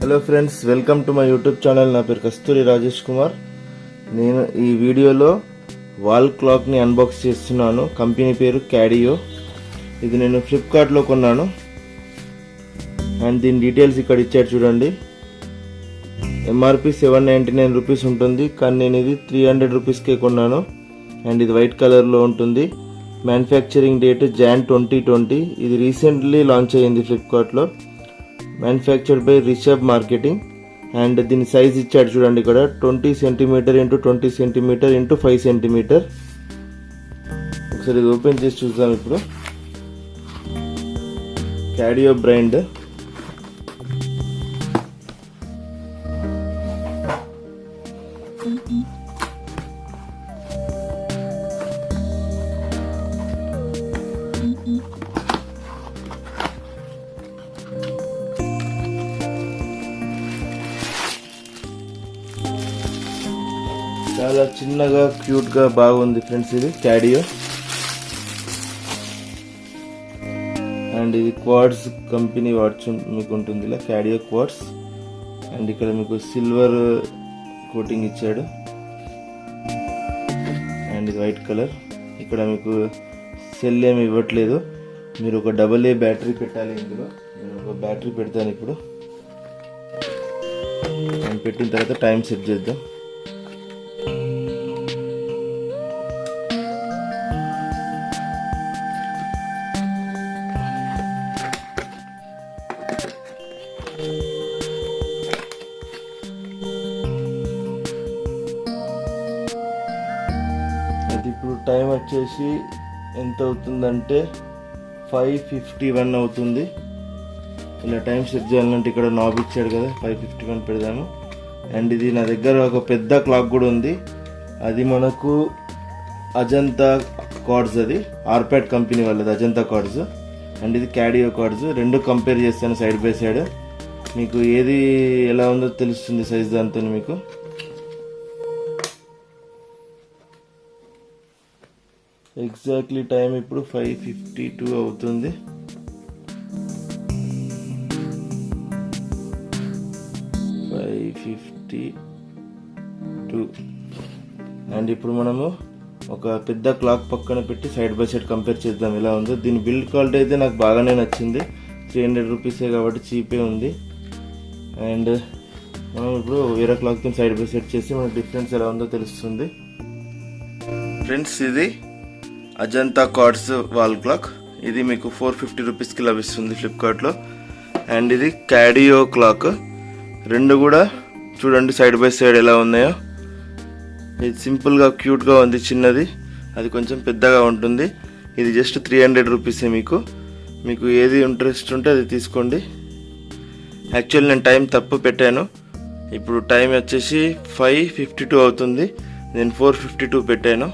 Hello friends, welcome to my YouTube channel. నా పేరు కస్తూరి రాజేష్ కుమార్. నేను ఈ వీడియోలో వాల్ క్లాక్ని అన్బాక్స్ చేస్తున్నాను. కంపెనీ పేరు క్యాడియో. ఇది నేను ఫ్లిప్కార్ట్లో కొన్నాను అండ్ దీని డీటెయిల్స్ ఇక్కడ ఇచ్చారు చూడండి. ఎంఆర్పి 799 రూపీస్ ఉంటుంది, కానీ నేను ఇది 300 రూపీస్కే కొన్నాను అండ్ ఇది వైట్ కలర్లో ఉంటుంది. Manufacturing date Jan 2020. ఇది రీసెంట్లీ లాంచ్ అయ్యింది ఫ్లిప్కార్ట్లో. Manufactured by Rishabh marketing and దీని సైజ్ ఇచ్చాడు చూడండి ఇక్కడ 20 centimetre into 20 centimetre into 5 centimetre. ఒకసారి ఇది ఓపెన్ చేసి చూద్దాం. ఇప్పుడు క్యాడియో బ్రాండ్. చాలా చిన్నగా క్యూట్గా బాగుంది ఫ్రెండ్స్. ఇది క్యాడియో అండ్ ఇది క్వార్ట్స్ కంపెనీ వాట్స్ మీకు ఉంటుంది ఇలా క్యాడియో క్వార్ట్స్. అండ్ ఇక్కడ మీకు సిల్వర్ కోటింగ్ ఇచ్చాడు అండ్ ఇది వైట్ కలర్. ఇక్కడ మీకు సెల్ ఏమి ఇవ్వట్లేదు, మీరు ఒక AA బ్యాటరీ పెట్టాలి. ఇందులో నేను ఒక బ్యాటరీ పెడతాను ఇప్పుడు. అండ్ పెట్టిన తర్వాత టైం సెట్ చేద్దాం. అది ఇప్పుడు టైం వచ్చేసి ఎంత అవుతుందంటే 5:51 అవుతుంది. ఇలా టైం సెట్ చేయాలంటే ఇక్కడ నాబ్ ఇచ్చాడు కదా, 5:51 పెడదాము. అండ్ ఇది నా దగ్గర ఒక పెద్ద క్లాక్ కూడా ఉంది. అది మనకు అజంతా కార్డ్స్, అది ఆర్పాడ్ కంపెనీ వాళ్ళది అజంతా కార్డ్స్. అండ్ ఇది క్యాడియో కార్డ్స్. రెండు కంపేర్ చేస్తాను సైడ్ బై సైడ్. మీకు ఏది ఎలా ఉందో తెలుస్తుంది సైజ్ దాంతో. మీకు ఎగ్జాక్ట్లీ టైం ఇప్పుడు 5:52 అవుతుంది. అండ్ ఇప్పుడు మనము ఒక పెద్ద క్లాక్ పక్కన పెట్టి సైడ్ బై సైడ్ కంపేర్ చేద్దాం ఎలా ఉందో. దీని బిల్డ్ క్వాలిటీ అయితే నాకు బాగానే నచ్చింది. 300 రూపీసే కాబట్టి చీపే ఉంది. అండ్ మనం ఇప్పుడు వేరే క్లాక్తో సైడ్ బై సైడ్ చేసి మనకు డిఫరెన్స్ ఎలా ఉందో తెలుస్తుంది. ఫ్రెండ్స్, ఇది అజంతా కార్డ్స్ వాల్ క్లాక్. ఇది మీకు 450 రూపీస్కి లభిస్తుంది ఫ్లిప్కార్ట్లో. అండ్ ఇది క్యాడియో క్లాక్. రెండు కూడా చూడండి సైడ్ బై సైడ్ ఎలా ఉన్నాయో. ఇది సింపుల్గా క్యూట్గా ఉంది, చిన్నది. అది కొంచెం పెద్దగా ఉంటుంది. ఇది జస్ట్ 300 రూపీసే. మీకు ఏది ఇంట్రెస్ట్ ఉంటే అది తీసుకోండి. యాక్చువల్లీ నేను టైం తప్పు పెట్టాను. ఇప్పుడు టైం వచ్చేసి 5:52 అవుతుంది, నేను 4:52 పెట్టాను.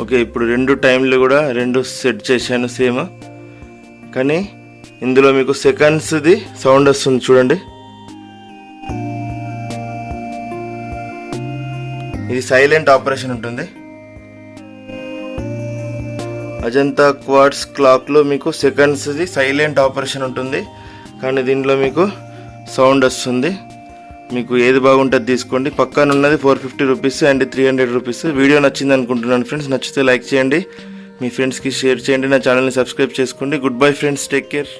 ఓకే, ఇప్పుడు రెండు టైంలు కూడా రెండు సెట్ చేశాను సేమ్. కానీ ఇందులో మీకు సెకండ్స్ది సౌండ్ వస్తుంది చూడండి. ఇది సైలెంట్ ఆపరేషన్ ఉంటుంది. అజంతా క్వార్ట్స్ క్లాక్లో మీకు సెకండ్స్ది సైలెంట్ ఆపరేషన్ ఉంటుంది, కానీ దీంట్లో మీకు సౌండ్ వస్తుంది. మీకు ఏది బాగుంటుంది తీసుకోండి. పక్కన ఉన్నది 450 రూపీస్ అండ్ 300 రూపీస్. వీడియో నచ్చింది అనుకుంటున్నాను ఫ్రెండ్స్. నచ్చితే లైక్ చేయండి, మీ ఫ్రెండ్స్కి షేర్ చేయండి, నా ఛానల్ని సబ్స్క్రైబ్ చేసుకోండి. Good bye friends, take care.